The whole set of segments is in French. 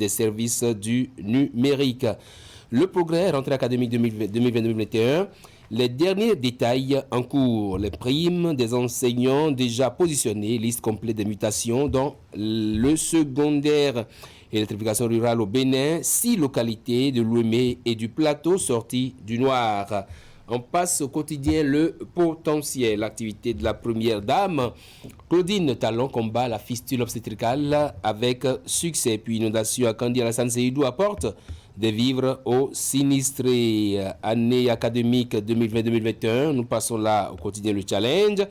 des services du numérique. Le progrès, rentrée académique 2020-2021, les derniers détails en cours, les primes des enseignants déjà positionnés, liste complète des mutations dans le secondaire. Électrification rurale au Bénin, 6 localités de l'Ouémé et du plateau sorties du noir. On passe au quotidien Le Potentiel, l'activité de la première dame. Claudine Talon combat la fistule obstétricale avec succès. Puis inondation à Kandi Alassane Seydou apporte des vivres aux sinistrés. Année académique 2020-2021, nous passons là au quotidien Le Challenge.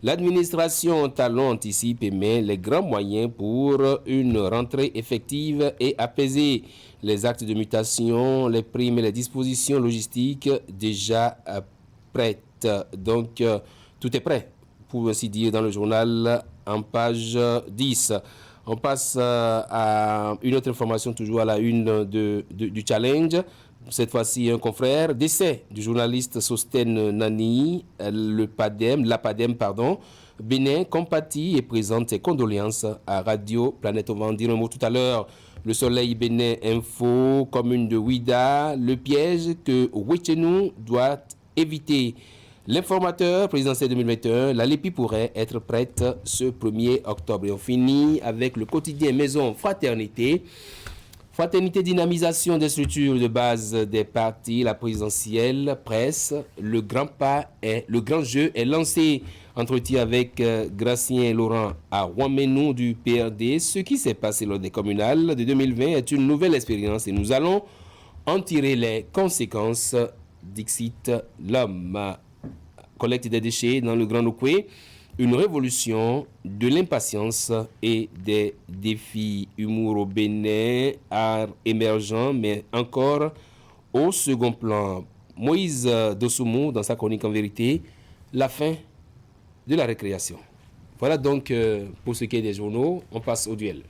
L'administration Talon anticipe et met les grands moyens pour une rentrée effective et apaisée. Les actes de mutation, les primes et les dispositions logistiques déjà prêtes. Donc, tout est prêt, pour ainsi dire, dans le journal en page 10. On passe à une autre information, toujours à la une du Challenge. Cette fois-ci, un confrère, décès du journaliste Sosten Nani, l'APADEM, Bénin compatit et présente ses condoléances à Radio Planète. On va en dire un mot tout à l'heure. Le Soleil Bénin Info, commune de Ouida, le piège que Ouéchenou doit éviter. L'informateur présidentiel 2021, la LEPI pourrait être prête ce 1er octobre. Et on finit avec le quotidien Maison Fraternité. Fraternité, dynamisation des structures de base des partis, la présidentielle, presse, le grand jeu est lancé. Entretien avec Gracien Laurent à Ouamenou du PRD. Ce qui s'est passé lors des communales de 2020 est une nouvelle expérience et nous allons en tirer les conséquences. Dixit l'homme. Collecte des déchets dans le Grand Okoué. Une révolution de l'impatience et des défis. Humour au Bénin, art émergent, mais encore au second plan. Moïse Dosoumou, dans sa chronique En vérité, la fin de la récréation. Voilà donc pour ce qui est des journaux. On passe au duel.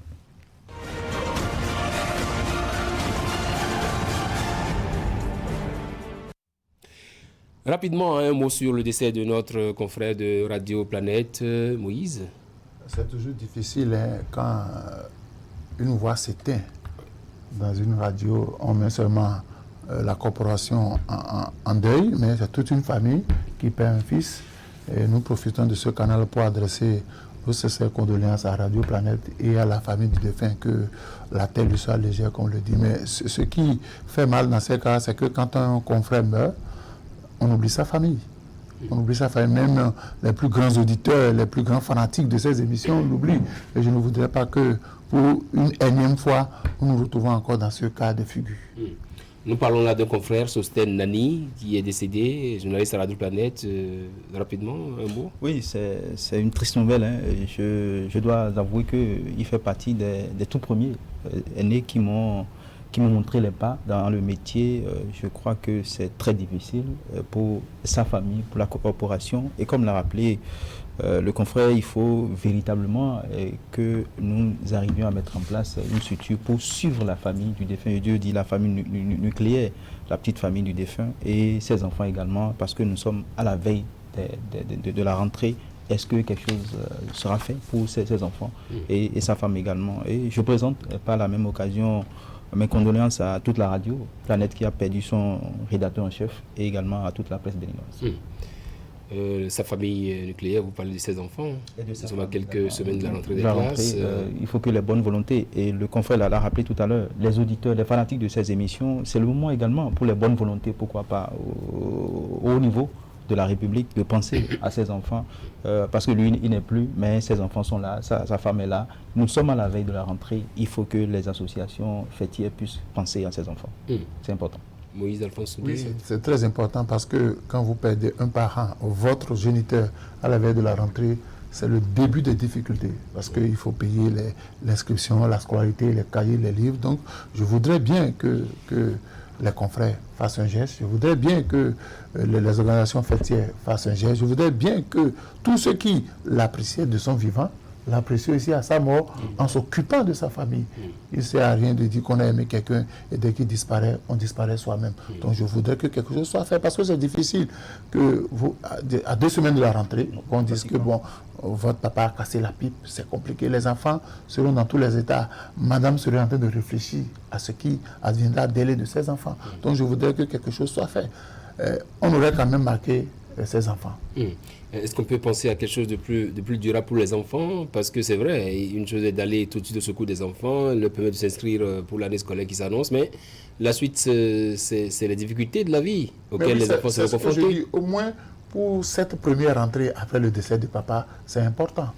Rapidement, un mot sur le décès de notre confrère de Radio Planète, Moïse. C'est toujours difficile quand une voix s'éteint dans une radio. On met seulement la corporation en deuil, mais c'est toute une famille qui perd un fils. Et nous profitons de ce canal pour adresser nos sincères condoléances à Radio Planète et à la famille du défunt, que la terre lui soit légère, comme on le dit. Mais ce qui fait mal dans ces cas, c'est que quand un confrère meurt, on oublie sa famille. On oublie sa famille. Même les plus grands auditeurs, les plus grands fanatiques de ces émissions l'oublient. Et je ne voudrais pas que, pour une énième fois, nous nous retrouvons encore dans ce cas de figure. Nous parlons là d'un confrère, Sosten Nani, qui est décédé, journaliste à Radio Planète. Rapidement, un mot. Oui, c'est une triste nouvelle. Hein. Je dois avouer qu'il fait partie des tout premiers aînés qui m'ont montré les pas dans le métier. Je crois que c'est très difficile pour sa famille, pour la corporation. Et comme l'a rappelé le confrère, il faut véritablement que nous arrivions à mettre en place une structure pour suivre la famille du défunt. Et Dieu dit la famille nucléaire, la petite famille du défunt et ses enfants également, parce que nous sommes à la veille de la rentrée. Est-ce que quelque chose sera fait pour ses enfants et sa femme également? Et je présente par la même occasion mes condoléances à toute la radio Planète qui a perdu son rédacteur en chef et également à toute la presse béninoise. Sa famille nucléaire, vous parlez de ses enfants. Nous sommes à quelques semaines de la rentrée des classes. Il faut que les bonnes volontés, et le confrère l'a rappelé tout à l'heure, les auditeurs, les fanatiques de ces émissions, c'est le moment également pour les bonnes volontés, pourquoi pas, au haut niveau de la République, de penser à ses enfants, parce que lui, il n'est plus, mais ses enfants sont là, sa femme est là. Nous sommes à la veille de la rentrée, il faut que les associations fêtières puissent penser à ses enfants. C'est important. Moïse Alphonse. Oui, c'est très important parce que quand vous perdez un parent, votre géniteur à la veille de la rentrée, c'est le début des difficultés parce qu'il faut payer l'inscription, la scolarité, les cahiers, les livres. Donc, je voudrais bien que les confrères fassent un geste. Je voudrais bien que les organisations fêtières fassent un geste. Je voudrais bien que tous ceux qui l'appréciaient de son vivant l'apprécier aussi à sa mort en s'occupant de sa famille. Il ne sert à rien de dire qu'on a aimé quelqu'un et dès qu'il disparaît, on disparaît soi-même. Donc je voudrais que quelque chose soit fait parce que c'est difficile que vous, à 2 semaines de la rentrée, qu'on dise que bon, votre papa a cassé la pipe, c'est compliqué. Les enfants seront dans tous les états. Madame serait en train de réfléchir à ce qui adviendra délai de ses enfants. Donc je voudrais que quelque chose soit fait. On aurait quand même marqué ses enfants. Est-ce qu'on peut penser à quelque chose de plus durable pour les enfants? Parce que c'est vrai, une chose est d'aller tout de suite au secours des enfants, leur permettre de s'inscrire pour l'année scolaire qui s'annonce, mais la suite, c'est les difficultés de la vie auxquelles les enfants se confrontent. Au moins, pour cette première rentrée après le décès de papa, c'est important.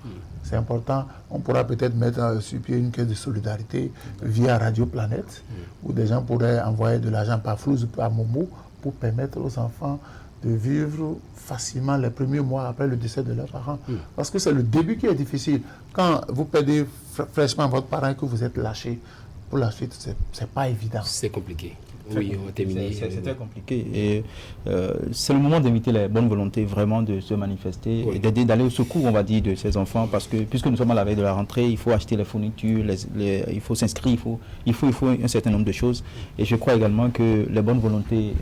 C'est important. On pourra peut-être mettre sur pied une caisse de solidarité via Radio Planète, où des gens pourraient envoyer de l'argent par Flous ou par Momo pour permettre aux enfants de vivre facilement les premiers mois après le décès de leurs parents. Parce que c'est le début qui est difficile. Quand vous perdez fraîchement votre parent et que vous êtes lâché, pour la suite, c'est pas évident. C'est compliqué. Oui, on va terminer. C'est très compliqué. Et c'est le moment d'inviter les bonnes volontés vraiment de se manifester et d'aller au secours, on va dire, de ces enfants. Parce que puisque nous sommes à la veille de la rentrée, il faut acheter les fournitures, il faut s'inscrire, il faut un certain nombre de choses. Et je crois également que les bonnes volontés,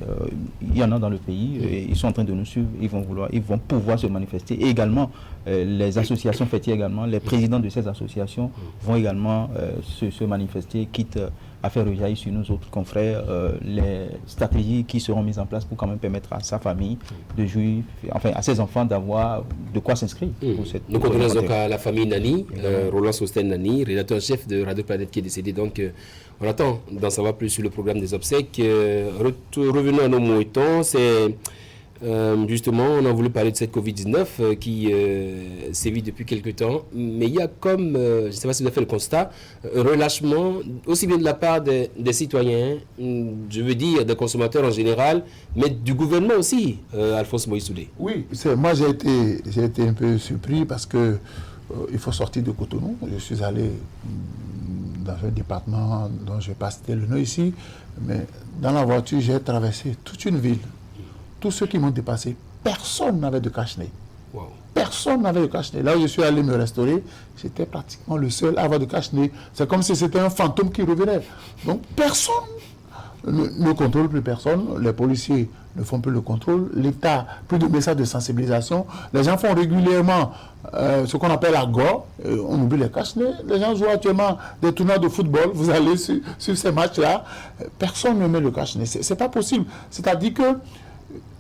il y en a dans le pays. Et ils sont en train de nous suivre. Ils vont pouvoir se manifester. Et également, les associations fêtières également, les présidents de ces associations vont également se manifester, quitte à faire rejaillir sur nous autres confrères les stratégies qui seront mises en place pour quand même permettre à sa famille de jouir, enfin à ses enfants d'avoir de quoi s'inscrire. Nous continuons donc à la famille Nani, Roland Sosten Nani, rédacteur en chef de Radio Planète qui est décédé. Donc on attend d'en savoir plus sur le programme des obsèques. Revenons à nos moutons, c'est justement, on a voulu parler de cette Covid-19 qui sévit depuis quelques temps, mais il y a comme, je ne sais pas si vous avez fait le constat, un relâchement aussi bien de la part des citoyens, je veux dire des consommateurs en général, mais du gouvernement aussi, Alphonse Moïse Soudé. Oui, moi j'ai été un peu surpris parce que il faut sortir de Cotonou. Je suis allé dans un département dont je ne vais pas citer le nom ici, mais dans la voiture, j'ai traversé toute une ville. Tous ceux qui m'ont dépassé, personne n'avait de cache-nez. Wow. Personne n'avait de cache-nez. Là où je suis allé me restaurer, j'étais pratiquement le seul à avoir de cache-nez. C'est comme si c'était un fantôme qui revenait. Donc personne ne contrôle plus personne. Les policiers ne font plus le contrôle. L'État, plus de messages de sensibilisation. Les gens font régulièrement ce qu'on appelle la gore. On oublie les cache-nez. Les gens jouent actuellement des tournois de football. Vous allez sur ces matchs-là. Personne ne met le cache-nez. C'est pas possible. C'est-à-dire que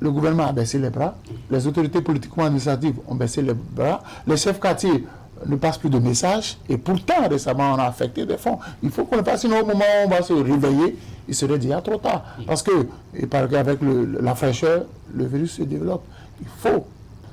le gouvernement a baissé les bras, les autorités politiquement administratives ont baissé les bras, les chefs quartiers ne passent plus de messages et pourtant récemment on a affecté des fonds. Il faut qu'on le passe, sinon au moment où on va se réveiller, il serait déjà trop tard. Parce que, avec la fraîcheur, le virus se développe. Il faut.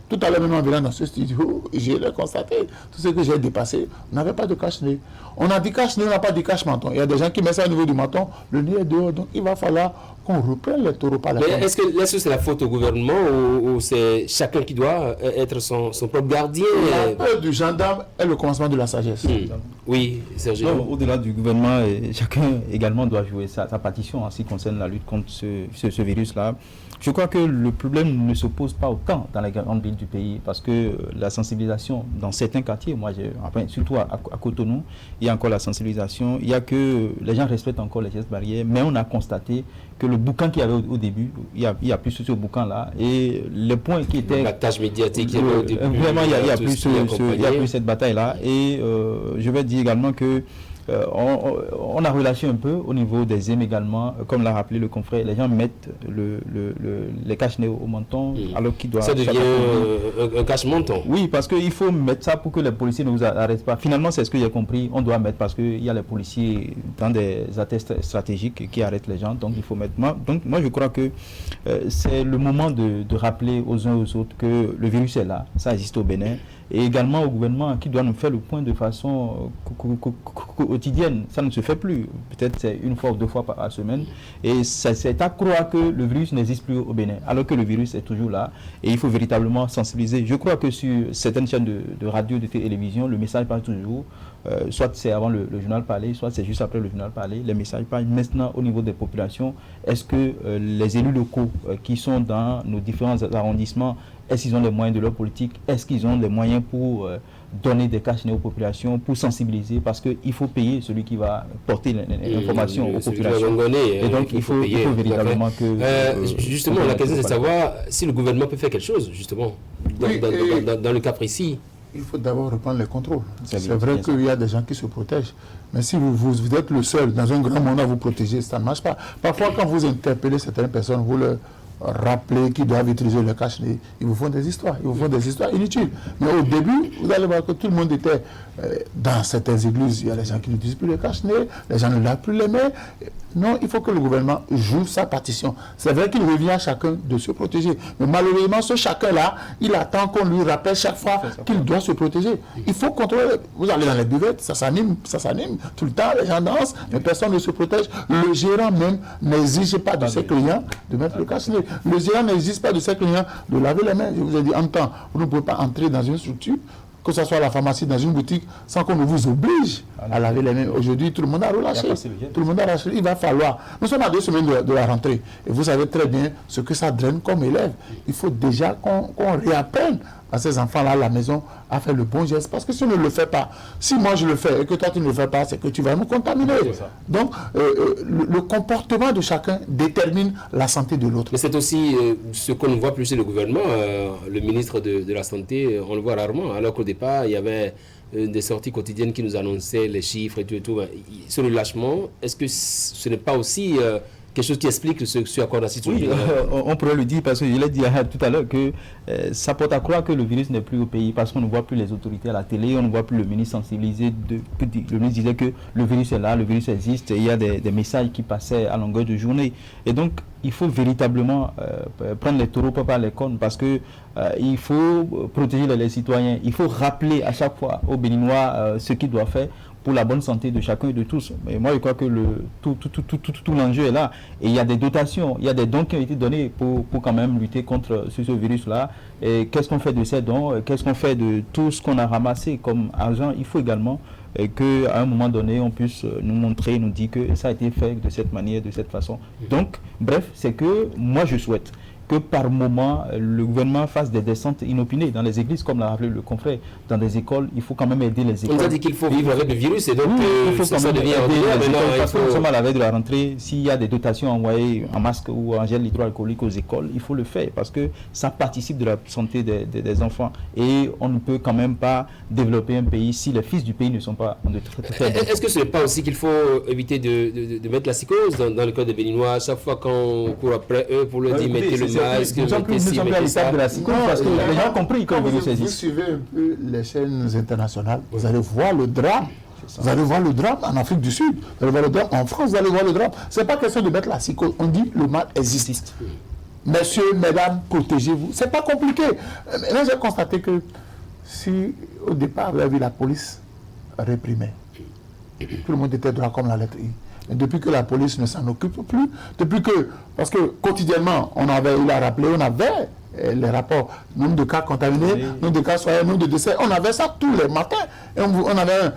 Tout à l'heure, même en venant dans ce studio, j'ai constaté, tout ce que j'ai dépassé, on n'avait pas de cache-nez. On a dit cache-nez, on n'a pas dit cache-menton. Il y a des gens qui mettent ça au niveau du menton, le nez est dehors, donc il va falloir qu'on reprenne les taureaux par la tête. Est-ce que c'est la faute au gouvernement ou c'est chacun qui doit être son propre gardien? La peur du gendarme est le commencement de la sagesse. Oui, Sergio. Au-delà du gouvernement, chacun également doit jouer sa partition en ce qui concerne la lutte contre ce virus-là. Je crois que le problème ne se pose pas autant dans les grandes villes du pays parce que la sensibilisation dans certains quartiers, surtout à Cotonou, il y a encore la sensibilisation, il y a que les gens respectent encore les gestes barrières, mais on a constaté que le boucan qu'il y avait au début, il y a plus ce boucan-là et les points qui étaient... La tâche médiatique, vraiment, il y a plus cette bataille-là et je vais dire également que on a relâché un peu au niveau des aimes également, comme l'a rappelé le confrère, les gens mettent les cache-nez au menton alors qu'ils doivent... Ça devient un cache-menton. Oui, parce qu'il faut mettre ça pour que les policiers ne vous arrêtent pas. Finalement, c'est ce que j'ai compris, on doit mettre parce qu'il y a les policiers dans des attests stratégiques qui arrêtent les gens, donc il faut mettre... Donc moi je crois que c'est le moment de rappeler aux uns aux autres que le virus est là, ça existe au Bénin, et également au gouvernement qui doit nous faire le point de façon quotidienne. Ça ne se fait plus. Peut-être c'est une fois ou 2 fois par semaine. Et c'est à croire que le virus n'existe plus au Bénin, alors que le virus est toujours là. Et il faut véritablement sensibiliser. Je crois que sur certaines chaînes de radio, de télévision, le message passe toujours. Soit c'est avant le journal parlé, soit c'est juste après le journal parlé. Les messages passent. Maintenant, au niveau des populations, est-ce que les élus locaux qui sont dans nos différents arrondissements, est-ce qu'ils ont les moyens de leur politique? Est-ce qu'ils ont les moyens pour donner des cache-nez aux populations pour sensibiliser, parce qu'il faut payer celui qui va porter l'information aux populations. Et donc, il faut véritablement que... justement, la question c'est de savoir si le gouvernement peut faire quelque chose, justement, dans le cas précis. Il faut d'abord reprendre les contrôles. C'est vrai qu'il y a des gens qui se protègent, mais si vous êtes le seul dans un grand monde à vous protéger, ça ne marche pas. Parfois, quand vous interpellez certaines personnes, vous leur rappelez qu'ils doivent utiliser le cache-nez, ils vous font des histoires, inutiles. Mais au début, vous allez voir que tout le monde était dans certaines églises, il y a des gens qui n'utilisent plus le cache-nez, les gens ne lavent plus les mains. Non, il faut que le gouvernement joue sa partition. C'est vrai qu'il revient à chacun de se protéger. Mais malheureusement, ce chacun-là, il attend qu'on lui rappelle chaque fois qu'il doit se protéger. Il faut contrôler. Vous allez dans les buvettes, ça s'anime tout le temps, les gens dansent, mais personne ne se protège. Le gérant même n'exige pas de ses clients de mettre le cache-nez. Le gérant n'exige pas de ses clients de laver les mains. Je vous ai dit, en même temps, vous ne pouvez pas entrer dans une structure, que ce soit à la pharmacie, dans une boutique, sans qu'on ne vous oblige à laver les mains. Aujourd'hui, tout le monde a relâché. Tout le monde a relâché. Il va falloir. Nous sommes à 2 semaines de la rentrée. Et vous savez très bien ce que ça draine comme élève. Il faut déjà qu'on réapprenne à ces enfants-là à la maison à faire le bon geste. Parce que si on ne le fait pas, si moi je le fais et que toi tu ne le fais pas, c'est que tu vas me contaminer. Donc, le comportement de chacun détermine la santé de l'autre. Mais c'est aussi ce qu'on voit plus chez le gouvernement. Le ministre de la Santé, on le voit rarement. Alors qu'au départ, il y avait des sorties quotidiennes qui nous annonçaient les chiffres et tout. Sur le lâchement, est-ce que ce n'est pas aussi... quelque chose qui explique ce à quoi on assiste aujourd'hui. On pourrait le dire, parce que je l'ai dit tout à l'heure, que ça porte à croire que le virus n'est plus au pays, parce qu'on ne voit plus les autorités à la télé, on ne voit plus le ministre sensibilisé. Le ministre disait que le virus est là, le virus existe, et il y a des messages qui passaient à longueur de journée. Et donc, il faut véritablement prendre les taureaux par les cornes, parce que il faut protéger les citoyens. Il faut rappeler à chaque fois aux Béninois ce qu'ils doivent faire pour la bonne santé de chacun et de tous. Mais moi, je crois que tout l'enjeu est là. Et il y a des dotations, il y a des dons qui ont été donnés pour quand même lutter contre ce virus-là. Et qu'est-ce qu'on fait de ces dons? Qu'est-ce qu'on fait de tout ce qu'on a ramassé comme argent? Il faut également qu'à un moment donné, on puisse nous montrer, nous dire que ça a été fait de cette manière, de cette façon. Donc, bref, c'est que moi, je souhaite que par moment, le gouvernement fasse des descentes inopinées dans les églises, comme l'a rappelé le confrère, dans des écoles. Il faut quand même aider les écoles. On a dit qu'il faut vivre avec le virus, et donc il faut quand même aider les écoles, parce que nous sommes à la veille de la rentrée. S'il y a des dotations envoyées en masque ou en gel hydroalcoolique aux écoles, il faut le faire, parce que ça participe de la santé des enfants. Et on ne peut quand même pas développer un pays si les fils du pays ne sont pas en de très bonnes. Est-ce que ce n'est pas aussi qu'il faut éviter de mettre la psychose dans le cas des Béninois, à chaque fois qu'on court après eux pour leur dire mettez le masque, nous sommes plus à l'étape de la psychose, parce que les gens ont compris que vous suivez un peu les chaînes internationales, vous allez voir le drame. Vous allez voir le drame en Afrique du Sud, vous allez voir le drame en France, vous allez voir le drame. Ce n'est pas question de mettre la psychose, on dit le mal existe. Messieurs, mesdames, protégez-vous. Ce n'est pas compliqué. Là, j'ai constaté que si au départ, vous avez vu la police réprimée, tout le monde était droit comme la lettre I. Mais depuis que la police ne s'en occupe plus, parce que quotidiennement, on avait les rapports, nombre de cas contaminés, nombre de cas soignés, nombre de décès, on avait ça tous les matins. Et on avait,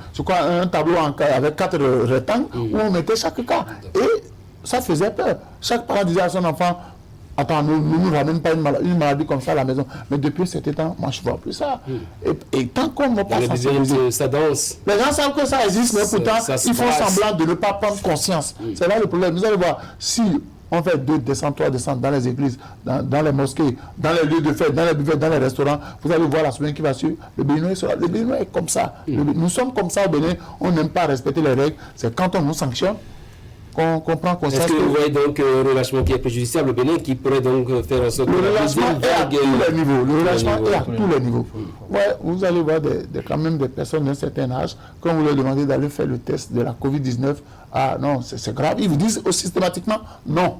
un tableau avec 4 rectangles où on mettait chaque cas. Et ça faisait peur. Chaque parent disait à son enfant, attends, ne nous ramène pas une maladie comme ça à la maison. Mais depuis cet temps, moi je ne vois plus ça. Et tant qu'on ne pas sensibiliser, ça danse. Les gens savent que ça existe, mais pourtant, ils font semblant de ne pas prendre conscience. C'est là le problème. Vous allez voir, si on fait 2 descentes, 3 descentes dans les églises, dans les mosquées, dans les lieux de fête, dans les buffets, dans les restaurants, vous allez voir la semaine qui va suivre, le Bénin est comme ça. Nous sommes comme ça au Bénin, on n'aime pas respecter les règles. C'est quand on nous sanctionne qu'on prend conscience. Est-ce que vous voyez donc un relâchement qui est préjudiciable au Bénin, qui pourrait donc faire en sorte que le relâchement est à tous les niveaux. Le relâchement est à tous les niveaux. Ouais, vous allez voir quand même des personnes d'un certain âge, quand vous leur demandez d'aller faire le test de la Covid-19, ah non, c'est grave. Ils vous disent systématiquement non.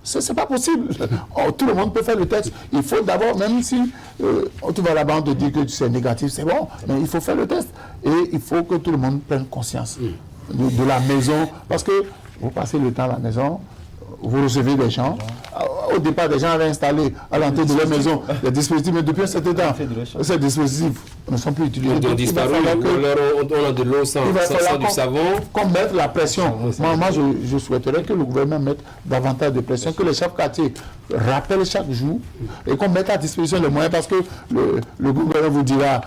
C'est pas possible. Tout le monde peut faire le test. Il faut d'abord, même si tu vas là-bas, on te dit que c'est négatif, c'est bon, mais il faut faire le test. Et il faut que tout le monde prenne conscience de la maison, parce que vous passez le temps à la maison, vous recevez des gens. au départ, des gens avaient installé à l'entrée de leur maison des dispositifs, mais depuis un certain temps, ces dispositifs ne sont plus utilisés. Ils ont disparu, on a de l'eau sans du savon. Qu'on mette la pression. Moi, je souhaiterais que le gouvernement mette davantage de pression, que les chefs quartiers rappellent chaque jour et qu'on mette à disposition les moyens, parce que le gouvernement vous dira,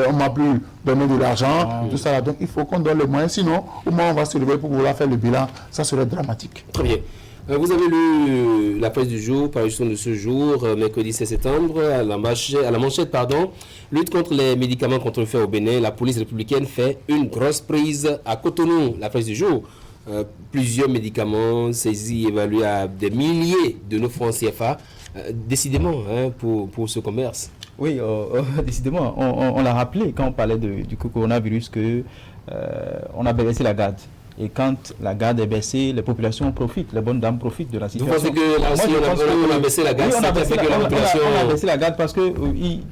on m'a plus donné de l'argent, tout ça. Donc il faut qu'on donne les moyens, sinon au moins on va se lever pour vouloir faire le bilan, ça serait dramatique. Très bien. Vous avez lu la presse du jour, parution de ce jour, mercredi 16 septembre, à la manchette, lutte contre les médicaments contrefaits au Bénin, la police républicaine fait une grosse prise à Cotonou. La presse du jour, plusieurs médicaments saisis, évalués à des milliers de nos francs CFA, décidément, pour ce commerce. Oui, décidément, on l'a rappelé quand on parlait du coronavirus que on a baissé la garde. Et quand la garde est baissée, les populations profitent, les bonnes dames profitent de la situation. Vous pensez que là aussi on a baissé la garde? Oui, on a baissé la garde parce que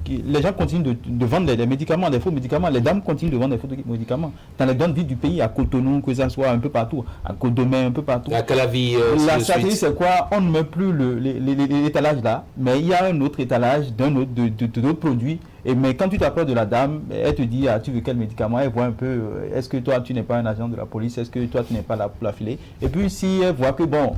les gens continuent de vendre des médicaments, des faux médicaments. Les dames continuent de vendre des faux médicaments. Dans les zones vides du pays, à Cotonou, que ça soit un peu partout, à Codomé, un peu partout. À Calavi, la stratégie, c'est quoi? On ne met plus l'étalage là, mais il y a un autre étalage d'autres produits. Mais quand tu t'approches de la dame, elle te dit, tu veux quel médicament? Elle voit un peu, est-ce que toi tu n'es pas un agent de la police? Est-ce que toi tu n'es pas là pour la filer? Et puis si elle voit que bon,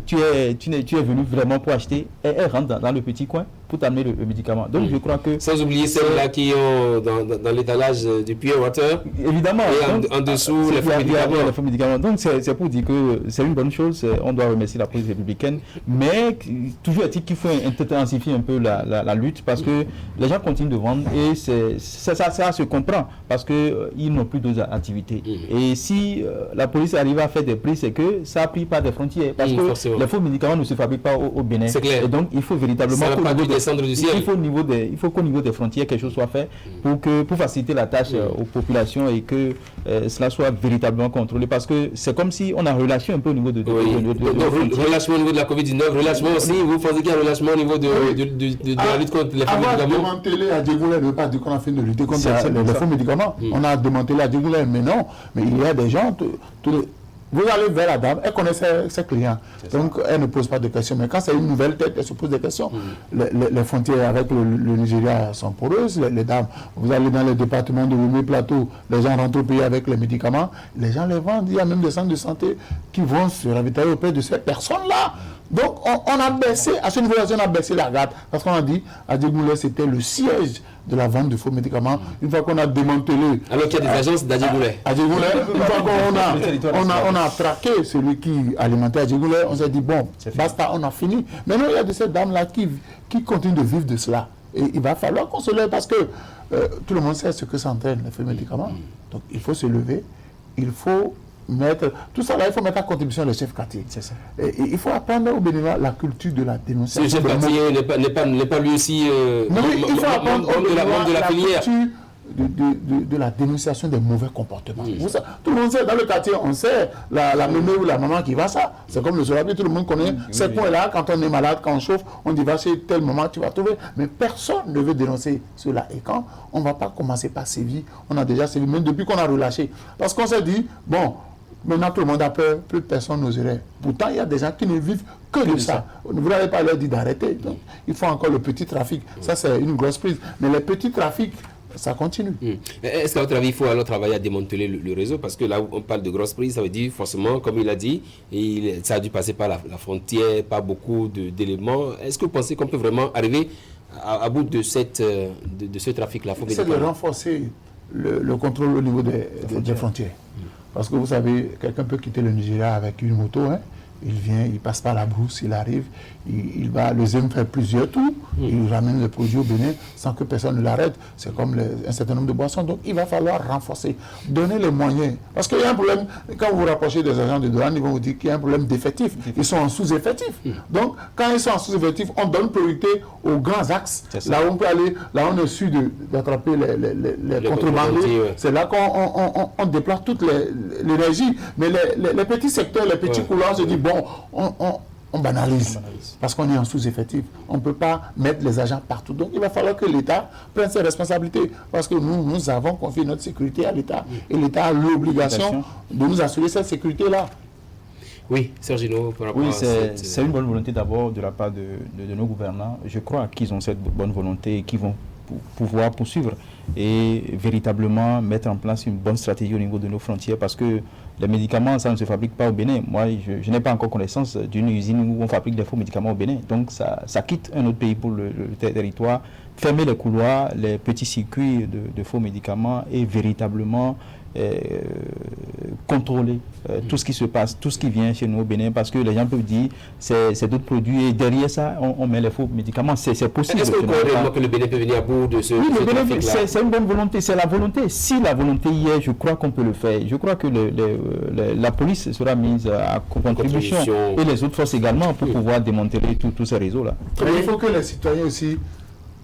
tu es venu vraiment pour acheter, elle rentre dans le petit coin pour t'amener le médicament. Donc je crois que... Sans oublier celles-là qui ont dans l'étalage du Pure Water. Évidemment. Et en dessous, les faux médicaments. Donc c'est pour dire que c'est une bonne chose, on doit remercier la police républicaine, mais toujours est-il qu'il faut intensifier un peu la lutte, parce que les gens continuent de vendre et ça se comprend, parce qu'ils n'ont plus d'autres activités. Et si la police arrive à faire des prix, c'est que ça n'a pris pas des frontières, parce que forcément. Les faux médicaments ne se fabriquent pas au Bénin. C'est clair. Et donc il faut véritablement il faut qu'au niveau des frontières quelque chose soit fait pour faciliter la tâche aux populations et que cela soit véritablement contrôlé, parce que c'est comme si on a relâché un peu au niveau de relâchement au niveau de la Covid-19, relâchement aussi, vous pensez qu'il y a un relâchement au niveau de la lutte contre les faux médicaments? On a démantelé à Djégoulé, ne veut pas dire qu'on a fait de lutter contre les faux médicaments. On a démantelé à Djégoulé, mais non, mais il y a des gens, vous allez vers la dame, elle connaît ses clients, donc elle ne pose pas de questions. Mais quand c'est une nouvelle tête, elle se pose des questions. Les frontières avec le Nigeria sont poreuses, les dames. Vous allez dans les départements de Lomé Plateau, les gens rentrent au pays avec les médicaments, les gens les vendent. Il y a même des centres de santé qui vont se ravitailler auprès de ces personnes-là. Donc on a baissé, à ce niveau-là, on a baissé la garde, parce qu'on a dit, à Djégoulé, c'était le siège de la vente de faux médicaments. Une fois qu'on a démantelé... Alors qu'il y a des agences d'Adjégoulé. À Djégoulé, une fois qu'on a traqué celui qui alimentait Adjégoulé, on s'est dit, bon, basta, on a fini. Maintenant, il y a de ces dames-là qui continuent de vivre de cela. Et il va falloir qu'on se lève, parce que tout le monde sait ce que ça entraîne, les faux médicaments. Donc il faut se lever, il faut mettre... Tout ça là, il faut mettre à contribution les chefs quartiers. C'est ça. Et il faut apprendre au Bénin la culture de la dénonciation. Le chef quartier n'est pas lui aussi non, il faut apprendre de la filière. De la dénonciation des mauvais comportements. Tout le monde sait, dans le quartier, on sait la mémé ou la maman qui va ça. C'est comme le Solabi, tout le monde connaît ces points-là. Quand on est malade, quand on chauffe, on dit va chez tel moment, tu vas trouver. Mais personne ne veut dénoncer cela. Et quand on ne va pas commencer par sévir, on a déjà sévi, même depuis qu'on a relâché. Parce qu'on s'est dit, bon, maintenant tout le monde a peur, plus personne n'oserait. Pourtant, il y a des gens qui ne vivent que de ça. Vous n'avez pas leur dit d'arrêter. Donc, il faut encore le petit trafic. Ça, c'est une grosse prise. Mais les petits trafics, ça continue. Est-ce qu'à votre avis, il faut alors travailler à démanteler le réseau? Parce que là où on parle de grosse prise, ça veut dire forcément, comme il a dit, ça a dû passer par la frontière, pas beaucoup d'éléments. Est-ce que vous pensez qu'on peut vraiment arriver à bout de ce trafic-là? C'est de renforcer le contrôle au niveau des frontières. Parce que vous savez, quelqu'un peut quitter le Nigeria avec une moto, il vient, il passe par la brousse, il arrive, il va, le ZEM fait plusieurs tours, il ramène le produit au Bénin sans que personne ne l'arrête. C'est comme un certain nombre de boissons. Donc il va falloir renforcer, donner les moyens. Parce qu'il y a un problème, quand vous vous rapprochez des agents de douane, ils vont vous dire qu'il y a un problème d'effectif. Ils sont en sous-effectif. Donc quand ils sont en sous-effectif, on donne priorité aux grands axes. Là où on peut aller, là où on est sûr d'attraper les contrebandiers. C'est là qu'on déploie toute l'énergie. Mais les petits secteurs, les petits couloirs, se disent, bon, on banalise, parce qu'on est en sous-effectif. On ne peut pas mettre les agents partout. Donc il va falloir que l'État prenne ses responsabilités, parce que nous avons confié notre sécurité à l'État. Et l'État a l'obligation de nous assurer cette sécurité-là. Oui, Sergino, par rapport Oui, à c'est une bonne volonté d'abord de la part de nos gouvernants. Je crois qu'ils ont cette bonne volonté et qu'ils vont pouvoir poursuivre et véritablement mettre en place une bonne stratégie au niveau de nos frontières, parce que les médicaments, ça ne se fabrique pas au Bénin. Moi, je n'ai pas encore connaissance d'une usine où on fabrique des faux médicaments au Bénin. Donc, ça quitte un autre pays pour le territoire. Fermer les couloirs, les petits circuits de faux médicaments et véritablement contrôler tout ce qui se passe, tout ce qui vient chez nous au Bénin, parce que les gens peuvent dire c'est d'autres produits et derrière ça on met les faux médicaments. C'est possible. Est-ce que vous croyez réellement que le Bénin peut venir à bout de ce trafic-là? C'est une bonne volonté, c'est la volonté. Si la volonté y est, je crois qu'on peut le faire. Je crois que la police sera mise à contribution et les autres forces également pour pouvoir démanteler tous ces réseaux-là. Il faut que les citoyens aussi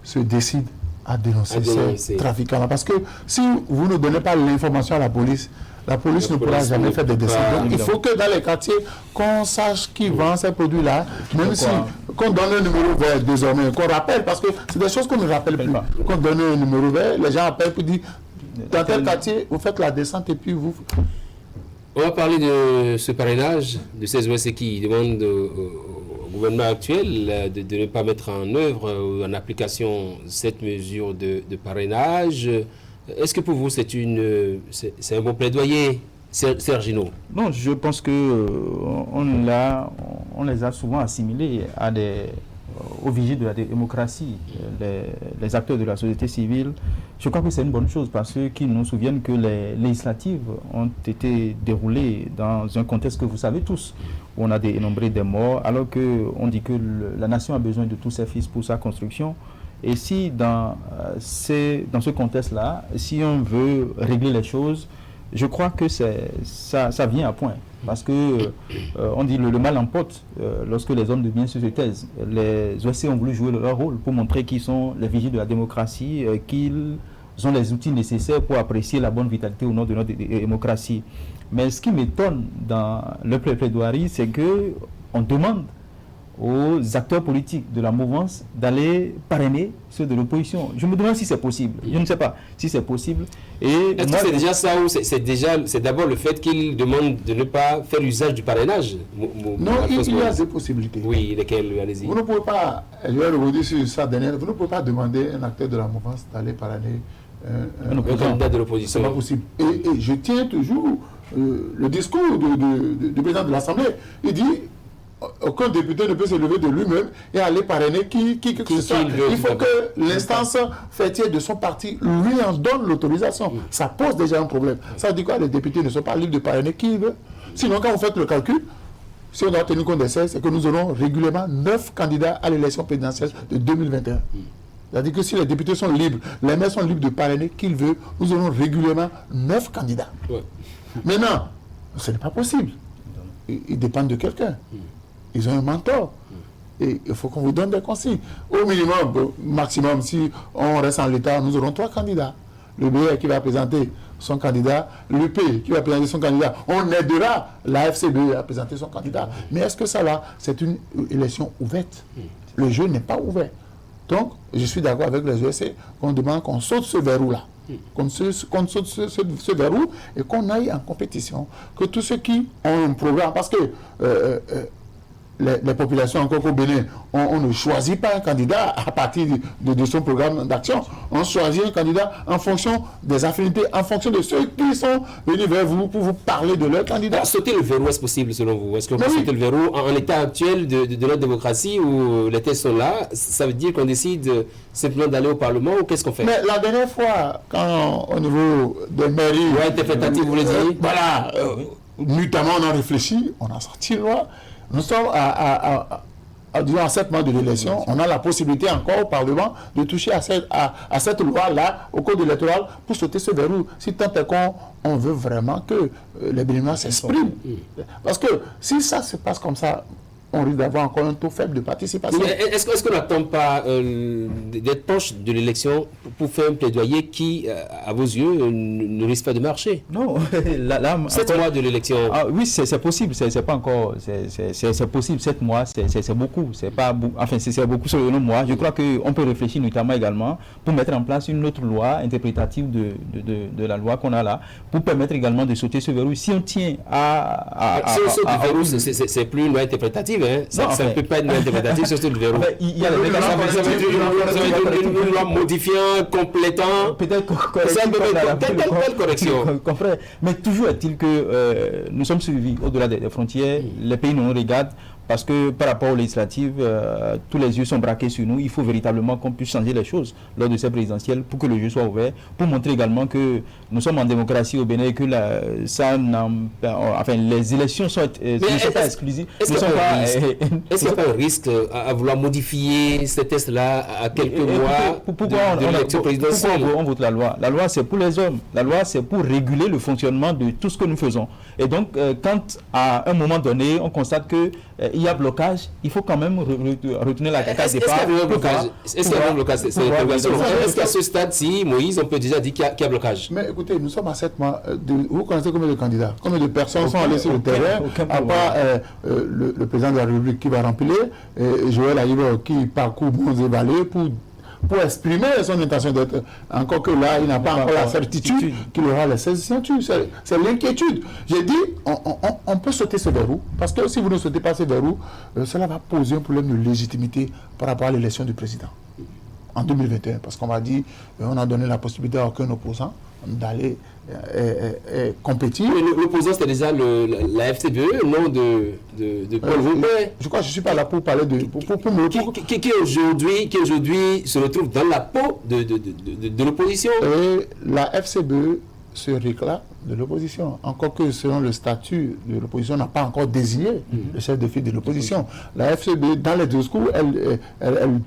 se décident à dénoncer ces trafiquants. Parce que si vous ne donnez pas l'information à la police ne pourra jamais faire des décisions. Il faut que dans les quartiers, qu'on sache qui vend ces produits-là, même si qu'on donne un numéro vert désormais, qu'on rappelle, parce que c'est des choses qu'on ne rappelle plus. Qu'on donne un numéro vert, les gens appellent pour dire, dans tel quartier, vous faites la descente et puis vous... On va parler de ce parrainage, de ces OSC qui demandent au gouvernement actuel de ne pas mettre en œuvre ou en application cette mesure de parrainage. Est-ce que pour vous c'est un bon plaidoyer, Sergino? Non, je pense que on les a souvent assimilés aux vigiles de la démocratie, les acteurs de la société civile. Je crois que c'est une bonne chose parce qu'ils nous souviennent que les législatives ont été déroulées dans un contexte que vous savez tous, où on a dénombré des morts, alors qu'on dit que la nation a besoin de tous ses fils pour sa construction. Et si dans ce contexte-là, si on veut régler les choses, je crois que ça vient à point. Parce que on dit le mal emporte lorsque les hommes de bien se taisent. Les OSC ont voulu jouer leur rôle pour montrer qu'ils sont les vigiles de la démocratie, qu'ils ont les outils nécessaires pour apprécier la bonne vitalité au nom de notre démocratie. Mais ce qui m'étonne dans le plaidoirie, c'est qu'on demande aux acteurs politiques de la mouvance d'aller parrainer ceux de l'opposition. Je me demande si c'est possible. Je ne sais pas si c'est possible. Est-ce que c'est déjà ça ou c'est d'abord le fait qu'ils demandent de ne pas faire usage du parrainage? Non, il y a des possibilités. Oui, lesquelles? Allez-y. Vous ne pouvez pas, je vais rebondir sur ça dernière, vous ne pouvez pas demander à un acteur de la mouvance d'aller parrainer un candidat de l'opposition. C'est pas possible. Et je tiens toujours le discours du président de l'Assemblée. Il dit aucun député ne peut se lever de lui-même et aller parrainer qui que ce soit. Il faut que l'instance fêtière de son parti lui en donne l'autorisation. Ça pose déjà un problème. Ça dit quoi? Les députés ne sont pas libres de parrainer qui ils veulent. Sinon, quand vous faites le calcul, si on doit tenir compte des 16, c'est que nous aurons régulièrement 9 candidats à l'élection présidentielle de 2021. C'est-à-dire que si les députés sont libres, les maires sont libres de parrainer qui ils veulent, nous aurons régulièrement 9 candidats. Ouais. Maintenant, ce n'est pas possible. Ils dépendent de quelqu'un. Ils ont un mentor. Et il faut qu'on vous donne des consignes. Au minimum, maximum, si on reste en l'état, nous aurons 3 candidats. Le BR qui va présenter son candidat, l'UP qui va présenter son candidat. On aidera la FCBE à présenter son candidat. Mais est-ce que ça là, c'est une élection ouverte? Le jeu n'est pas ouvert. Donc, je suis d'accord avec les ESC qu'on demande qu'on saute ce verrou-là. Qu'on saute ce verrou et qu'on aille en compétition. Que tous ceux qui ont un programme, parce que les populations encore au Bénin, on ne choisit pas un candidat à partir de son programme d'action. On choisit un candidat en fonction des affinités, en fonction de ceux qui sont venus vers vous pour vous parler de leur candidat. Alors, sauter le verrou, est-ce possible selon vous? Est-ce qu'on peut sauter le verrou en l'état actuel de notre démocratie où les tests sont là? Ça veut dire qu'on décide simplement d'aller au Parlement ou qu'est-ce qu'on fait? Mais la dernière fois, quand au niveau des mairies... Ouais, interprétatif, vous voulez dire? Voilà, notamment on a réfléchi, on a sorti une loi. Nous sommes durant 7 mois de l'élection, on a la possibilité encore au Parlement de toucher à cette loi-là, au code électoral, pour sauter ce verrou. Si tant est qu'on veut vraiment que les Béninois s'expriment. Parce que si ça se passe comme ça, on risque d'avoir encore un taux faible de participation. Est-ce qu'on n'attend pas d'être proche de l'élection pour faire un plaidoyer qui, à vos yeux, ne risque pas de marcher? Non, là 7 mois de l'élection. Oui, c'est possible, c'est pas encore, c'est possible, 7 mois, c'est beaucoup, c'est pas, enfin c'est beaucoup sur le mois. Je crois qu'on peut réfléchir notamment également pour mettre en place une autre loi interprétative de la loi qu'on a là, pour permettre également de sauter ce verrou. Si on tient si on saute le verrou, c'est plus une loi interprétative, hein. Ça ne peut pas être une loi interprétative sur le verrou. Il y a une loi modifiant, complétant. Peut-être quelle correction. Mais toujours est-il que nous sommes suivis au-delà des frontières, les pays nous regardent. Parce que par rapport aux législatives, tous les yeux sont braqués sur nous. Il faut véritablement qu'on puisse changer les choses lors de ces présidentielles pour que le jeu soit ouvert, pour montrer également que nous sommes en démocratie au Bénin et que les élections sont pas exclusives. Est-ce qu'il n'y a pas un risque à vouloir modifier ces tests-là à quelques mois de l'élection présidentielle? Pourquoi on vote la loi? La loi, c'est pour les hommes. La loi, c'est pour réguler le fonctionnement de tout ce que nous faisons. Et donc, quand à un moment donné, on constate que il y a blocage, il faut quand même retourner la case départ. Est-ce qu'il y a un blocage? Est-ce qu'à ce stade-ci, Moïse, on peut déjà dire qu'il y a blocage? Mais écoutez, nous sommes à 7 mois. Vous connaissez combien de candidats? Combien de personnes sont allées sur le terrain? À part le président de la République qui va remplir, Joël Aïbo qui parcourt Bons et Vallées pour exprimer son intention d'être. Encore que là, il n'a pas encore la certitude qu'il aura les 16 signatures. C'est l'inquiétude. J'ai dit, on peut sauter ce verrou, parce que si vous ne sautez pas ce verrou, cela va poser un problème de légitimité par rapport à l'élection du président en 2021. Parce qu'on va dire, on a donné la possibilité à aucun opposant d'aller compétir. L'opposant, c'était déjà la FCBE, le nom de Paul Roubaix. Je crois que je ne suis pas là pour parler de... Qui aujourd'hui se retrouve dans la peau de l'opposition. La FCBE se réclame de l'opposition. Encore que selon le statut de l'opposition, n'a pas encore désigné le chef de file de l'opposition. La FCB, dans les discours, elle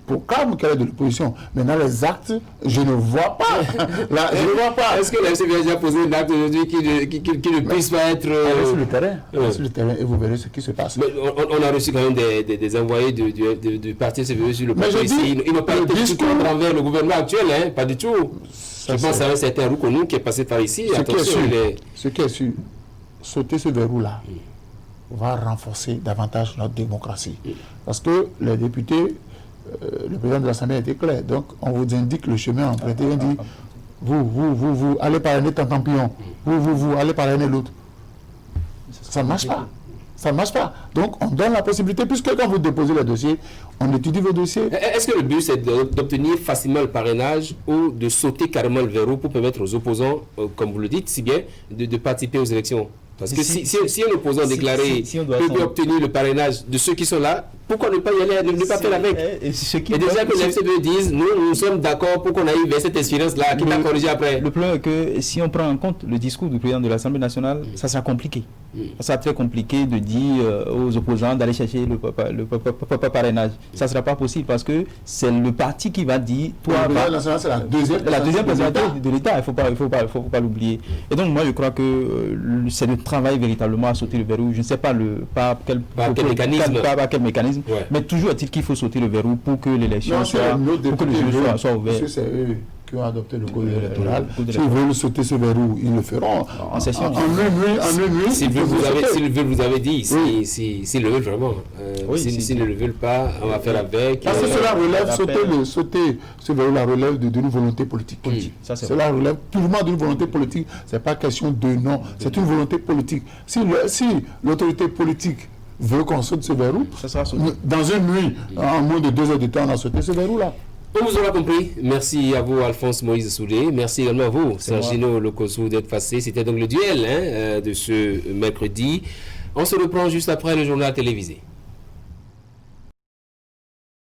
proclame qu'elle est de l'opposition. Mais dans les actes, je ne vois pas. Je ne vois pas. Est-ce que la FCB a déjà posé un acte aujourd'hui qui ne puisse pas être... Elle est sur le terrain. Sur le terrain et vous verrez ce qui se passe. Mais on a reçu quand même des envoyés du parti FCB sur le plateau ici. Ils n'ont pas été du tout envers le gouvernement actuel, hein, pas du tout. Je pense à un certain Roukonou qui est passé par ici. Ce qui est sûr, sauter ce verrou-là va renforcer davantage notre démocratie. Parce que les députés, le président de l'Assemblée a été clair. Donc, on vous indique le chemin emprunté. On dit, vous, allez parrainer ton campion. Vous, allez parrainer l'autre. Ça ne marche pas. Ça ne marche pas. Donc, on donne la possibilité, puisque quand vous déposez le dossier, on étudie vos dossiers. Est-ce que le but, c'est d'obtenir facilement le parrainage ou de sauter carrément le verrou pour permettre aux opposants, comme vous le dites si bien, de participer aux élections? Parce que si un opposant déclaré peut obtenir le parrainage de ceux qui sont là, pourquoi ne pas y aller, ne pas faire avec? Et déjà que les FCB disent, nous sommes d'accord pour qu'on aille vers cette expérience-là, qui t'a corrigé après. Le problème est que si on prend en compte le discours du président de l'Assemblée nationale, ça sera compliqué. Ça sera très compliqué de dire aux opposants d'aller chercher le parrainage. Ça ne sera pas possible parce que c'est le parti qui va dire... Le président national, c'est la deuxième personnalité de l'État, il ne faut pas l'oublier. Et donc moi je crois que c'est le travail véritablement à sauter le verrou. Je ne sais pas par quel mécanisme, mais toujours est-il qu'il faut sauter le verrou pour que l'élection soit ouverte. C'est eux qui ont adopté le code électoral. S'ils veulent sauter ce verrou, ils le feront. En session. En un nuit. S'ils veulent, vous avez dit, s'ils le veulent vraiment. S'ils ne le veulent pas, on va faire avec. Parce que cela relève, sauter ce verrou-là relève d'une volonté politique. Cela relève purement d'une volonté politique. Ce n'est pas question de non, c'est une volonté politique. Si l'autorité politique veut qu'on saute ce verrou, dans une nuit, en moins de 2 heures de temps, on a sauté ce verrou-là. On vous aura compris. Merci à vous, Alphonse Moïse Soulé. Merci également à vous, Sergino Lokosu, d'être passé. C'était donc le duel de ce mercredi. On se reprend juste après le journal télévisé.